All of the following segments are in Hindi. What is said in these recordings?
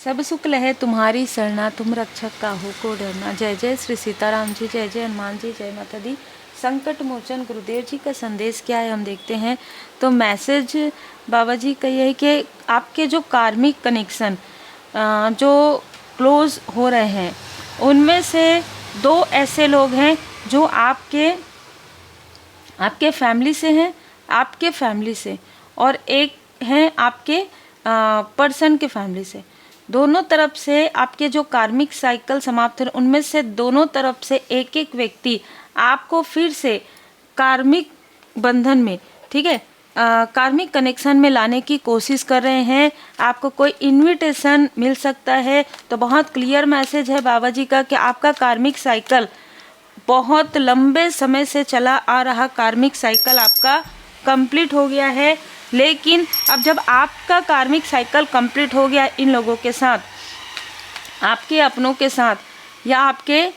सब शुक्ल है तुम्हारी शरणा, तुम रक्षक काहू को डरना। जय जय श्री सीताराम जी, जय जय हनुमान जी, जय माता दी। संकट मोचन गुरुदेव जी का संदेश क्या है हम देखते हैं। तो मैसेज बाबा जी का ये है कि आपके जो कार्मिक कनेक्शन जो क्लोज हो रहे हैं, उनमें से 2 ऐसे लोग हैं जो आपके फैमिली से हैं, आपके फैमिली से, और एक हैं आपके पर्सन के फैमिली से। दोनों तरफ से आपके जो कार्मिक साइकिल समाप्त है, उनमें से दोनों तरफ से एक एक व्यक्ति आपको फिर से कार्मिक बंधन में, ठीक है, कार्मिक कनेक्शन में लाने की कोशिश कर रहे हैं। आपको कोई इनविटेशन मिल सकता है। तो बहुत क्लियर मैसेज है बाबा जी का कि आपका कार्मिक साइकिल, बहुत लंबे समय से चला आ रहा कार्मिक साइकिल आपका कंप्लीट हो गया है। लेकिन अब जब आपका कार्मिक साइकिल कंप्लीट हो गया इन लोगों के साथ, आपके अपनों के साथ या आपके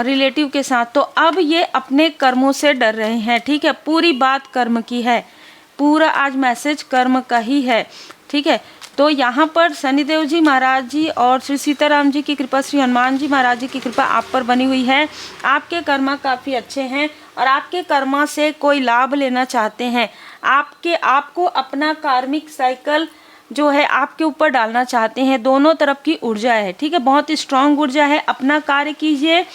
रिलेटिव के साथ, तो अब ये अपने कर्मों से डर रहे हैं। ठीक है, पूरी बात कर्म की है, पूरा आज मैसेज कर्म का ही है। ठीक है, तो यहाँ पर शनिदेव जी महाराज जी और श्री सीताराम जी की कृपा, श्री हनुमान जी महाराज जी की कृपा आप पर बनी हुई है। आपके कर्मा काफ़ी अच्छे हैं और आपके कर्मा से कोई लाभ लेना चाहते हैं। आपको अपना कार्मिक साइकिल जो है आपके ऊपर डालना चाहते हैं। दोनों तरफ की ऊर्जा है, ठीक है, बहुत स्ट्रांग ऊर्जा है। अपना कार्य कीजिए,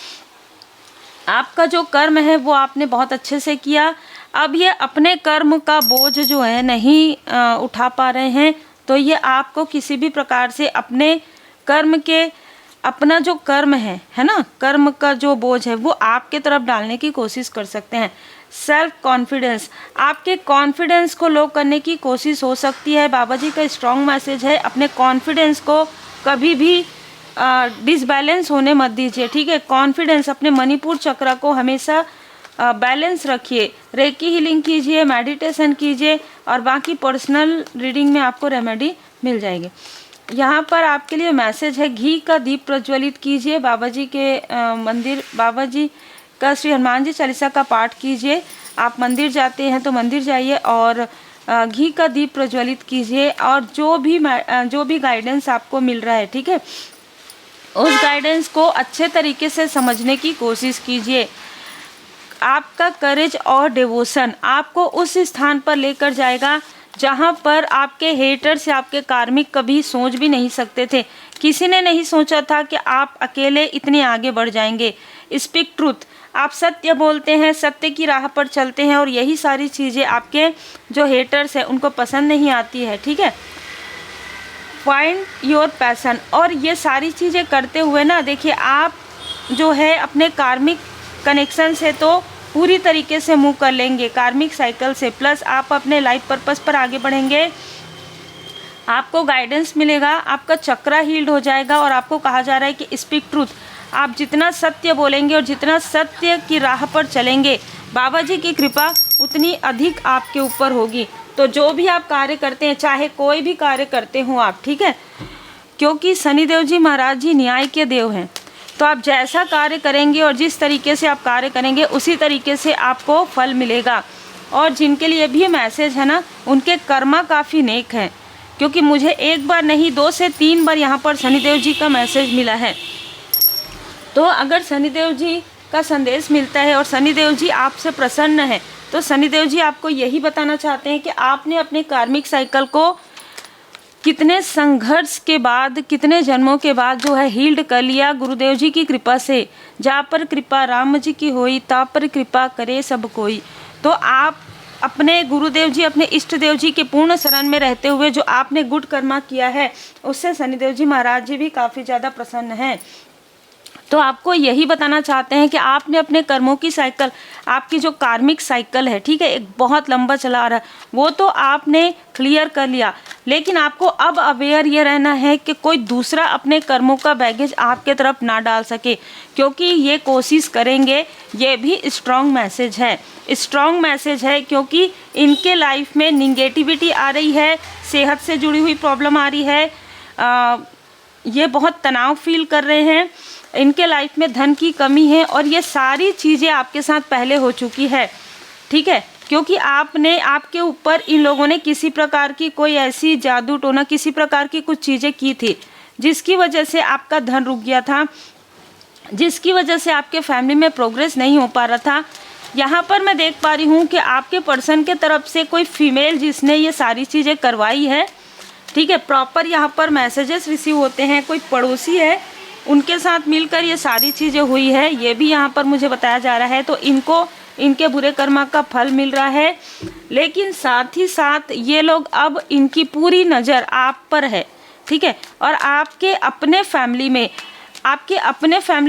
आपका जो कर्म है वो आपने बहुत अच्छे से किया। अब ये अपने कर्म का बोझ जो है नहीं उठा पा रहे हैं, तो ये आपको किसी भी प्रकार से अपने कर्म के, अपना जो कर्म है ना, कर्म का जो बोझ है वो आपके तरफ डालने की कोशिश कर सकते हैं। सेल्फ कॉन्फिडेंस, आपके कॉन्फिडेंस को लो करने की कोशिश हो सकती है। बाबा जी का स्ट्रॉन्ग मैसेज है, अपने कॉन्फिडेंस को कभी भी डिसबैलेंस होने मत दीजिए। ठीक है, कॉन्फिडेंस, अपने मणिपुर चक्र को हमेशा बैलेंस रखिए। रेकी हीलिंग कीजिए, मेडिटेशन कीजिए और बाकी पर्सनल रीडिंग में आपको रेमेडी मिल जाएगी। यहाँ पर आपके लिए मैसेज है, घी का दीप प्रज्वलित कीजिए। बाबा जी के मंदिर, बाबा जी का श्री हनुमान जी चालीसा का पाठ कीजिए। आप मंदिर जाते हैं तो मंदिर जाइए और घी का दीप प्रज्वलित कीजिए। और जो भी गाइडेंस आपको मिल रहा है, ठीक है, उस गाइडेंस को अच्छे तरीके से समझने की कोशिश कीजिए। आपका करेज और डिवोशन आपको उस स्थान पर लेकर जाएगा जहां पर आपके हेटर्स या आपके कार्मिक कभी सोच भी नहीं सकते थे। किसी ने नहीं सोचा था कि आप अकेले इतने आगे बढ़ जाएंगे। स्पीक ट्रूथ, आप सत्य बोलते हैं, सत्य की राह पर चलते हैं और यही सारी चीज़ें आपके जो हेटर्स हैं उनको पसंद नहीं आती है। ठीक है, फाइंड योर पैशन, और ये सारी चीज़ें करते हुए ना, देखिए आप जो है अपने कार्मिक कनेक्शन से तो पूरी तरीके से मूव कर लेंगे, कार्मिक साइकिल से, प्लस आप अपने लाइफ पर्पस पर आगे बढ़ेंगे। आपको गाइडेंस मिलेगा, आपका चक्रा हील्ड हो जाएगा। और आपको कहा जा रहा है कि स्पीक ट्रूथ, आप जितना सत्य बोलेंगे और जितना सत्य की राह पर चलेंगे, बाबा जी की कृपा उतनी अधिक आपके ऊपर होगी। तो जो भी आप कार्य करते हैं, चाहे कोई भी कार्य करते हो आप, ठीक है, क्योंकि शनिदेव जी महाराज जी न्याय के देव हैं, तो आप जैसा कार्य करेंगे और जिस तरीके से आप कार्य करेंगे उसी तरीके से आपको फल मिलेगा। और जिनके लिए भी ये मैसेज है ना, उनके कर्मा काफ़ी नेक हैं, क्योंकि मुझे एक बार नहीं 2 से 3 बार यहाँ पर शनिदेव जी का मैसेज मिला है। तो अगर शनिदेव जी का संदेश मिलता है और शनिदेव जी आपसे प्रसन्न है, तो शनिदेव जी आपको यही बताना चाहते हैं कि आपने अपने कार्मिक साइकिल को कितने संघर्ष के बाद, कितने जन्मों के बाद जो है हील्ड कर लिया गुरुदेव जी की कृपा से। जा पर कृपा राम जी की होई, ता पर कृपा करे सब कोई। तो आप अपने गुरुदेव जी, अपने इष्ट देव जी के पूर्ण शरण में रहते हुए जो आपने गुड कर्मा किया है, उससे शनिदेव जी महाराज जी भी काफ़ी ज़्यादा प्रसन्न हैं। तो आपको यही बताना चाहते हैं कि आपने अपने कर्मों की साइकिल, आपकी जो कार्मिक साइकिल है, ठीक है, एक बहुत लंबा चला आ रहा है, वो तो आपने क्लियर कर लिया। लेकिन आपको अब अवेयर ये रहना है कि कोई दूसरा अपने कर्मों का बैगेज आपके तरफ ना डाल सके, क्योंकि ये कोशिश करेंगे। ये भी स्ट्रॉन्ग मैसेज है, स्ट्रॉन्ग मैसेज है, क्योंकि इनके लाइफ में निगेटिविटी आ रही है, सेहत से जुड़ी हुई प्रॉब्लम आ रही है, ये बहुत तनाव फील कर रहे हैं, इनके लाइफ में धन की कमी है, और ये सारी चीज़ें आपके साथ पहले हो चुकी है। ठीक है, क्योंकि आपके ऊपर इन लोगों ने किसी प्रकार की कोई ऐसी जादू टोना, किसी प्रकार की कुछ चीज़ें की थी जिसकी वजह से आपका धन रुक गया था, जिसकी वजह से आपके फैमिली में प्रोग्रेस नहीं हो पा रहा था। यहाँ पर मैं देख पा रही हूँ कि आपके पर्सन के तरफ से कोई फीमेल जिसने ये सारी चीज़ें करवाई है, ठीक है, प्रॉपर यहाँ पर मैसेजेस रिसीव होते हैं, कोई पड़ोसी है उनके साथ मिलकर ये सारी चीज़ें हुई है, ये भी यहाँ पर मुझे बताया जा रहा है। तो इनको इनके बुरे कर्मा का फल मिल रहा है, लेकिन साथ ही साथ ये लोग अब इनकी पूरी नज़र आप पर है, ठीक है। और आपके अपने फैमिली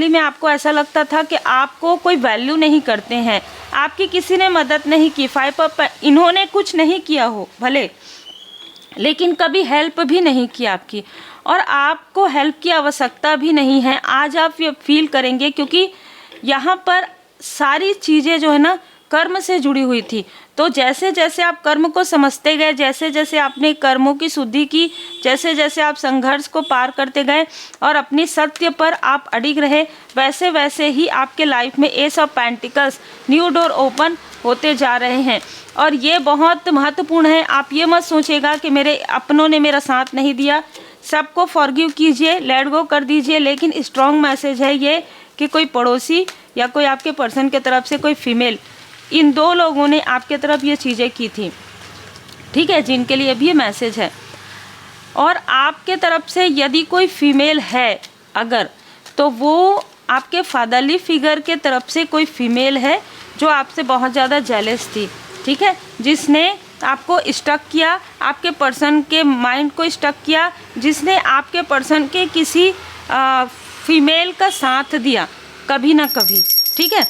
में आपको ऐसा लगता था कि आपको कोई वैल्यू नहीं करते हैं, आपकी किसी ने मदद नहीं की, इन्होंने कुछ नहीं किया हो भले, लेकिन कभी हेल्प भी नहीं की आपकी, और आपको हेल्प की आवश्यकता भी नहीं है। आज आप ये फील करेंगे, क्योंकि यहाँ पर सारी चीज़ें जो है ना कर्म से जुड़ी हुई थी। तो जैसे जैसे आप कर्म को समझते गए, जैसे जैसे आपने कर्मों की शुद्धि की, जैसे जैसे आप संघर्ष को पार करते गए और अपनी सत्य पर आप अडिग रहे, वैसे वैसे ही आपके लाइफ में S of pentacles, new door open होते जा रहे हैं। और ये बहुत महत्वपूर्ण है। आप ये मत सोचिएगा कि मेरे अपनों ने मेरा साथ नहीं दिया, सबको फॉरगिव कीजिए, लेट गो कर दीजिए। लेकिन स्ट्रॉन्ग मैसेज है ये कि कोई पड़ोसी या कोई आपके पर्सन के तरफ से कोई फीमेल, इन दो लोगों ने आपके तरफ ये चीज़ें की थी, ठीक है, जिनके लिए भी ये मैसेज है। और आपके तरफ से यदि कोई फीमेल है अगर, तो वो आपके फादरली फिगर के तरफ से कोई फीमेल है जो आपसे बहुत ज़्यादा जेलस थी, ठीक है, जिसने आपको स्टक किया, आपके पर्सन के माइंड को स्टक किया, जिसने आपके पर्सन के किसी फीमेल का साथ दिया कभी ना कभी, ठीक है।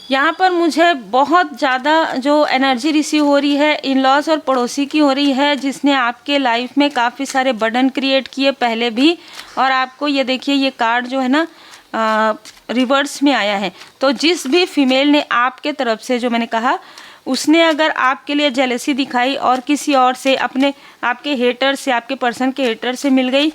यहाँ पर मुझे बहुत ज़्यादा जो एनर्जी रिसीव हो रही है इन लॉस और पड़ोसी की हो रही है, जिसने आपके लाइफ में काफ़ी सारे बर्डन क्रिएट किए पहले भी। और आपको ये देखिए, ये कार्ड जो है ना रिवर्स में आया है। तो जिस भी फीमेल ने आपके तरफ से, जो मैंने कहा, उसने अगर आपके लिए जेलसी दिखाई और किसी और से, अपने आपके हेटर से, आपके पर्सन के हेटर से मिल गई,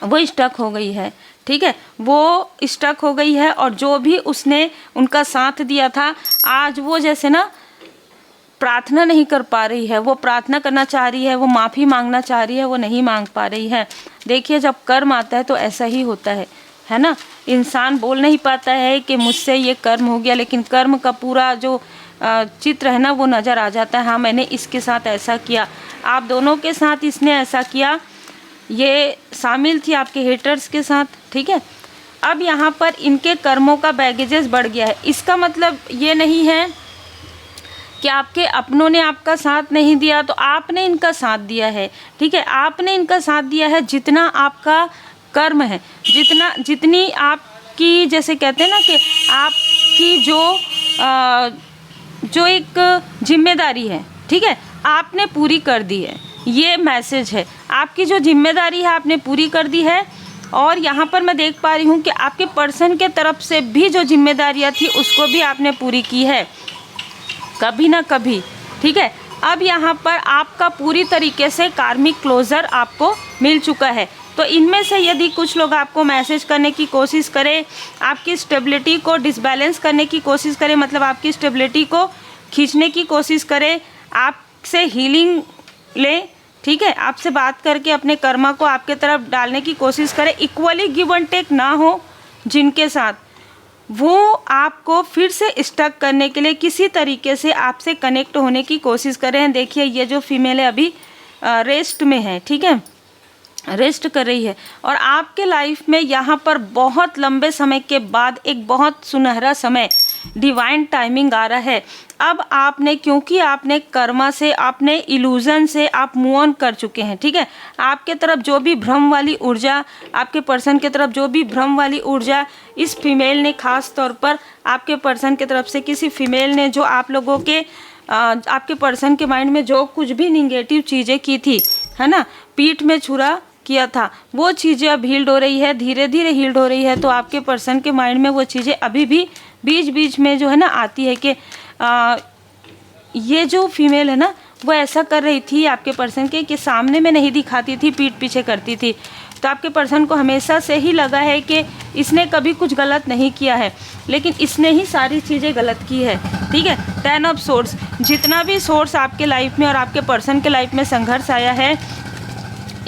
वो स्टक हो गई है, ठीक है, वो स्टक हो गई है। और जो भी उसने उनका साथ दिया था, आज वो जैसे ना प्रार्थना नहीं कर पा रही है, वो प्रार्थना करना चाह रही है, वो माफ़ी मांगना चाह रही है, वो नहीं मांग पा रही है। देखिए, जब कर्म आता है तो ऐसा ही होता है ना। इंसान बोल नहीं पाता है कि मुझसे ये कर्म हो गया, लेकिन कर्म का पूरा जो चित्र है ना वो नज़र आ जाता है। हाँ, मैंने इसके साथ ऐसा किया, आप दोनों के साथ इसने ऐसा किया, ये शामिल थी आपके हेटर्स के साथ, ठीक है। अब यहाँ पर इनके कर्मों का बैगेजेस बढ़ गया है। इसका मतलब ये नहीं है कि आपके अपनों ने आपका साथ नहीं दिया तो आपने इनका साथ दिया है, ठीक है। आपने इनका साथ दिया है जितना आपका कर्म है, जितनी आपकी, जैसे कहते हैं ना कि आपकी जो एक जिम्मेदारी है, ठीक है, आपने पूरी कर दी है। ये मैसेज है, आपकी जो जिम्मेदारी है आपने पूरी कर दी है। और यहाँ पर मैं देख पा रही हूँ कि आपके पर्सन के तरफ से भी जो जिम्मेदारियाँ थी उसको भी आपने पूरी की है कभी ना कभी, ठीक है। अब यहाँ पर आपका पूरी तरीके से कार्मिक क्लोजर आपको मिल चुका है। तो इनमें से यदि कुछ लोग आपको मैसेज करने की कोशिश करें, आपकी स्टेबिलिटी को डिसबैलेंस करने की कोशिश करें, मतलब आपकी स्टेबिलिटी को खींचने की कोशिश करें, आपसे हीलिंग लें, ठीक है, आपसे बात करके अपने कर्मा को आपके तरफ डालने की कोशिश करें, इक्वली गिव एंड टेक ना हो जिनके साथ, वो आपको फिर से स्टक करने के लिए किसी तरीके से आपसे कनेक्ट होने की कोशिश करें। देखिए, ये जो फीमेल है अभी रेस्ट में है, ठीक है, रेस्ट कर रही है। और आपके लाइफ में यहाँ पर बहुत लंबे समय के बाद एक बहुत सुनहरा समय, डिवाइन टाइमिंग आ रहा है। अब आपने, क्योंकि आपने कर्मा से, आपने इल्यूजन से आप मूव ऑन कर चुके हैं, ठीक है। आपके तरफ जो भी भ्रम वाली ऊर्जा, आपके पर्सन के तरफ जो भी भ्रम वाली ऊर्जा इस फीमेल ने, खास तौर पर आपके पर्सन के तरफ से किसी फीमेल ने जो आप लोगों के आपके पर्सन के माइंड में जो कुछ भी निगेटिव चीज़ें की थी, है ना, पीठ में छुरा किया था, वो चीज़ें अब हील्ड हो रही है, धीरे धीरे हील्ड हो रही है। तो आपके पर्सन के माइंड में वो चीज़ें अभी भी बीच बीच में जो है ना आती है कि ये जो फीमेल है ना वो ऐसा कर रही थी आपके पर्सन के कि सामने में नहीं दिखाती थी, पीठ पीछे करती थी। तो आपके पर्सन को हमेशा से ही लगा है कि इसने कभी कुछ गलत नहीं किया है, लेकिन इसने ही सारी चीज़ें गलत की है, ठीक है। 10 ऑफ सोर्स, जितना भी सोर्स आपके लाइफ में और आपके पर्सन के लाइफ में संघर्ष आया है,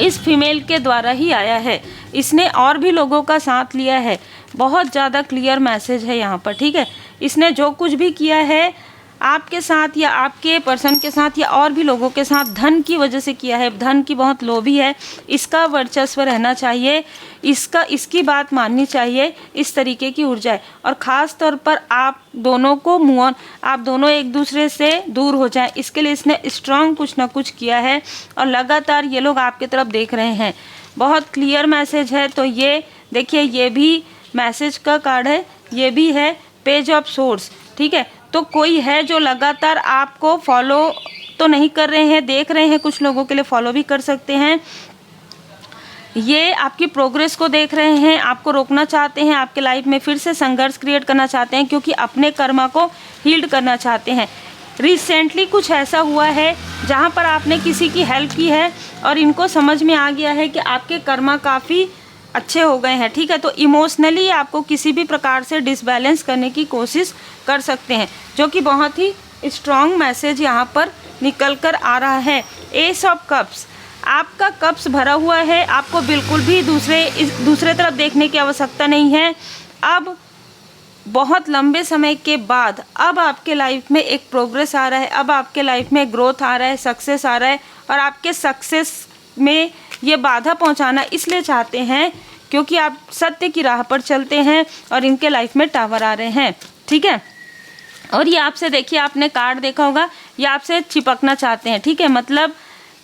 इस फीमेल के द्वारा ही आया है। इसने और भी लोगों का साथ लिया है। बहुत ज़्यादा क्लियर मैसेज है यहाँ पर, ठीक है। इसने जो कुछ भी किया है आपके साथ या आपके पर्सन के साथ या और भी लोगों के साथ, धन की वजह से किया है। धन की बहुत लोभी है, इसका वर्चस्व रहना चाहिए, इसकी बात माननी चाहिए, इस तरीके की ऊर्जा है। और ख़ास तौर पर आप दोनों को मूव ऑन, आप दोनों एक दूसरे से दूर हो जाएं, इसके लिए इसने स्ट्रांग कुछ ना कुछ किया है और लगातार ये लोग आपकी तरफ देख रहे हैं। बहुत क्लियर मैसेज है। तो ये देखिए, ये भी मैसेज का कार्ड है, ये भी है पेज ऑफ सोर्स, ठीक है। तो कोई है जो लगातार आपको फॉलो तो नहीं कर रहे हैं, देख रहे हैं, कुछ लोगों के लिए फॉलो भी कर सकते हैं। ये आपकी प्रोग्रेस को देख रहे हैं, आपको रोकना चाहते हैं, आपके लाइफ में फिर से संघर्ष क्रिएट करना चाहते हैं, क्योंकि अपने कर्मा को हील्ड करना चाहते हैं। रिसेंटली कुछ ऐसा हुआ है जहाँ पर आपने किसी की हेल्प की है और इनको समझ में आ गया है कि आपके कर्मा काफ़ी अच्छे हो गए हैं, ठीक है। तो इमोशनली आपको किसी भी प्रकार से डिसबैलेंस करने की कोशिश कर सकते हैं, जो कि बहुत ही स्ट्रॉन्ग मैसेज यहाँ पर निकल कर आ रहा है। एस ऑफ कप्स, आपका कप्स भरा हुआ है, आपको बिल्कुल भी दूसरे तरफ देखने की आवश्यकता नहीं है। अब बहुत लंबे समय के बाद अब आपके लाइफ में एक प्रोग्रेस आ रहा है, अब आपके लाइफ में ग्रोथ आ रहा है, सक्सेस आ रहा है। और आपके सक्सेस में ये बाधा पहुंचाना इसलिए चाहते हैं क्योंकि आप सत्य की राह पर चलते हैं और इनके लाइफ में टावर आ रहे हैं, ठीक है। और ये आपसे, देखिए आपने कार्ड देखा होगा, ये आपसे चिपकना चाहते हैं, ठीक है। मतलब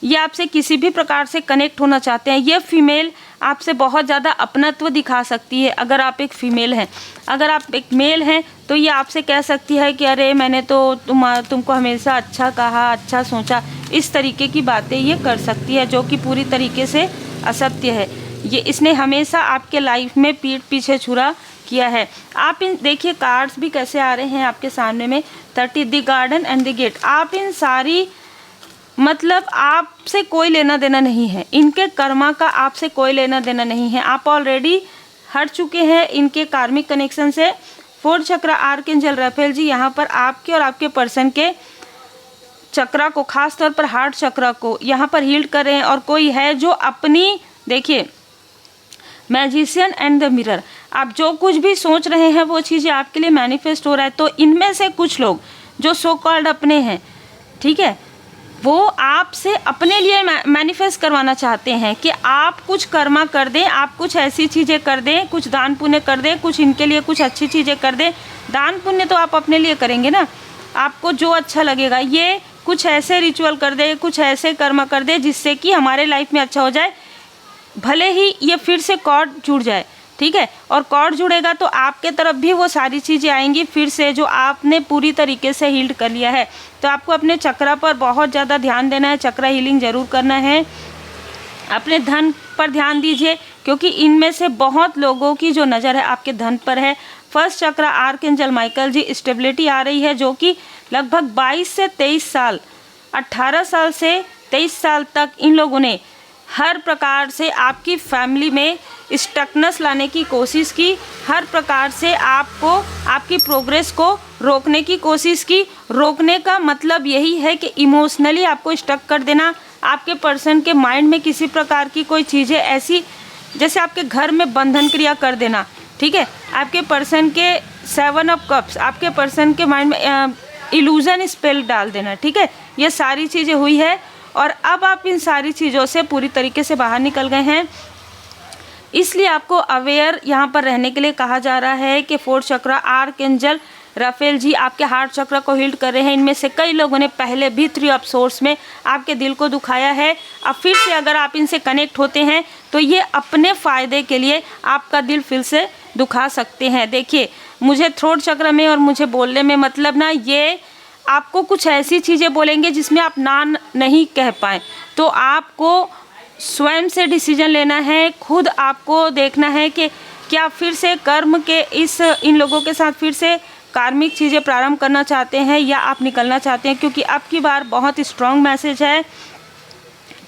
ये आपसे किसी भी प्रकार से कनेक्ट होना चाहते हैं। ये फीमेल आपसे बहुत ज़्यादा अपनत्व दिखा सकती है अगर आप एक फ़ीमेल हैं। अगर आप एक मेल हैं तो ये आपसे कह सकती है कि अरे मैंने तो तुमको हमेशा अच्छा कहा, अच्छा सोचा, इस तरीके की बातें ये कर सकती है, जो कि पूरी तरीके से असत्य है। ये इसने हमेशा आपके लाइफ में पीठ पीछे छुरा किया है। आप इन देखिए कार्ड्स भी कैसे आ रहे हैं आपके सामने में, 30 the garden and the gate. आप इन सारी, मतलब आपसे कोई लेना देना नहीं है, इनके कर्मा का आपसे कोई लेना देना नहीं है। आप ऑलरेडी हट चुके हैं इनके कार्मिक कनेक्शन से। 4th चक्र आर्कएंजल राफेल जी यहाँ पर आपके और आपके पर्सन के चक्रा को, खास तौर पर हार्ट चक्रा को यहाँ पर हील्ड कर रहे हैं। और कोई है जो अपनी, देखिए मैजिशियन एंड द मिरर, आप जो कुछ भी सोच रहे हैं वो चीज़ें आपके लिए मैनिफेस्ट हो रहा है। तो इनमें से कुछ लोग जो सो कॉल्ड अपने हैं, ठीक है, वो आपसे अपने लिए मैनिफेस्ट करवाना चाहते हैं कि आप कुछ कर्मा कर दें, आप कुछ ऐसी चीज़ें कर दें, कुछ दान पुण्य कर दें, कुछ इनके लिए कुछ अच्छी चीज़ें कर दें। दान पुण्य तो आप अपने लिए करेंगे ना, आपको जो अच्छा लगेगा। ये कुछ ऐसे रिचुअल कर दे, कुछ ऐसे कर्म कर दे जिससे कि हमारे लाइफ में अच्छा हो जाए, भले ही ये फिर से कॉर्ड जुड़ जाए, ठीक है। और कॉर्ड जुड़ेगा तो आपके तरफ भी वो सारी चीज़ें आएंगी फिर से, जो आपने पूरी तरीके से हील्ड कर लिया है। तो आपको अपने चक्रा पर बहुत ज़्यादा ध्यान देना है, चक्रा हीलिंग ज़रूर करना है। अपने धन पर ध्यान दीजिए, क्योंकि इनमें से बहुत लोगों की जो नज़र है आपके धन पर है। 1st चक्र आर्कएंजल माइकल जी, स्टेबिलिटी आ रही है, जो कि लगभग 22 से 23 साल, 18 साल से 23 साल तक इन लोगों ने हर प्रकार से आपकी फैमिली में स्टकनेस लाने की कोशिश की, हर प्रकार से आपको, आपकी प्रोग्रेस को रोकने की कोशिश की। रोकने का मतलब यही है कि इमोशनली आपको स्टक कर देना, आपके पर्सन के माइंड में किसी प्रकार की कोई चीज़ें ऐसी, जैसे आपके घर में बंधन क्रिया कर देना, ठीक है। आपके पर्सन के 7 ऑफ कप्स, आपके पर्सन के माइंड में इल्यूजन स्पेल डाल देना, ठीक है। ये सारी चीज़ें हुई है और अब आप इन सारी चीज़ों से पूरी तरीके से बाहर निकल गए हैं। इसलिए आपको अवेयर यहाँ पर रहने के लिए कहा जा रहा है कि 4th चक्र आर्कएंजल राफेल जी आपके हार्ट चक्र को हील्ड कर रहे हैं। इनमें से कई लोगों ने पहले भी 3 ऑफ सोर्स में आपके दिल को दुखाया है। अब फिर से अगर आप इनसे कनेक्ट होते हैं तो ये अपने फ़ायदे के लिए आपका दिल फिर से दुखा सकते हैं। देखिए, मुझे थ्रोट चक्र में और मुझे बोलने में मतलब ना, ये आपको कुछ ऐसी चीज़ें बोलेंगे जिसमें आप ना नहीं कह पाएँ, तो आपको स्वयं से डिसीजन लेना है। खुद आपको देखना है कि क्या फिर से कर्म के इन लोगों के साथ फिर से कार्मिक चीज़ें प्रारंभ करना चाहते हैं या आप निकलना चाहते हैं। क्योंकि अब की बार बहुत स्ट्रॉन्ग मैसेज है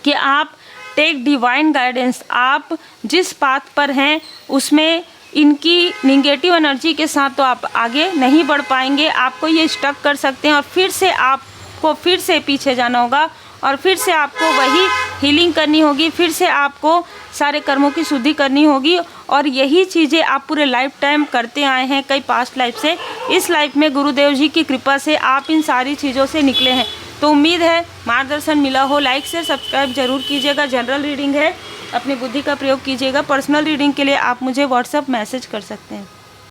कि आप टेक डिवाइन गाइडेंस, आप जिस पाथ पर हैं उसमें इनकी निगेटिव एनर्जी के साथ तो आप आगे नहीं बढ़ पाएंगे। आपको ये स्टक कर सकते हैं और फिर से आपको फिर से पीछे जाना होगा और फिर से आपको वही हीलिंग करनी होगी, फिर से आपको सारे कर्मों की शुद्धि करनी होगी। और यही चीज़ें आप पूरे लाइफ टाइम करते आए हैं, कई पास्ट लाइफ से। इस लाइफ में गुरुदेव जी की कृपा से आप इन सारी चीज़ों से निकले हैं। तो उम्मीद है मार्गदर्शन मिला हो। लाइक शेयर सब्सक्राइब जरूर कीजिएगा। जनरल रीडिंग है, अपनी बुद्धि का प्रयोग कीजिएगा। पर्सनल रीडिंग के लिए आप मुझे व्हाट्सएप मैसेज कर सकते हैं।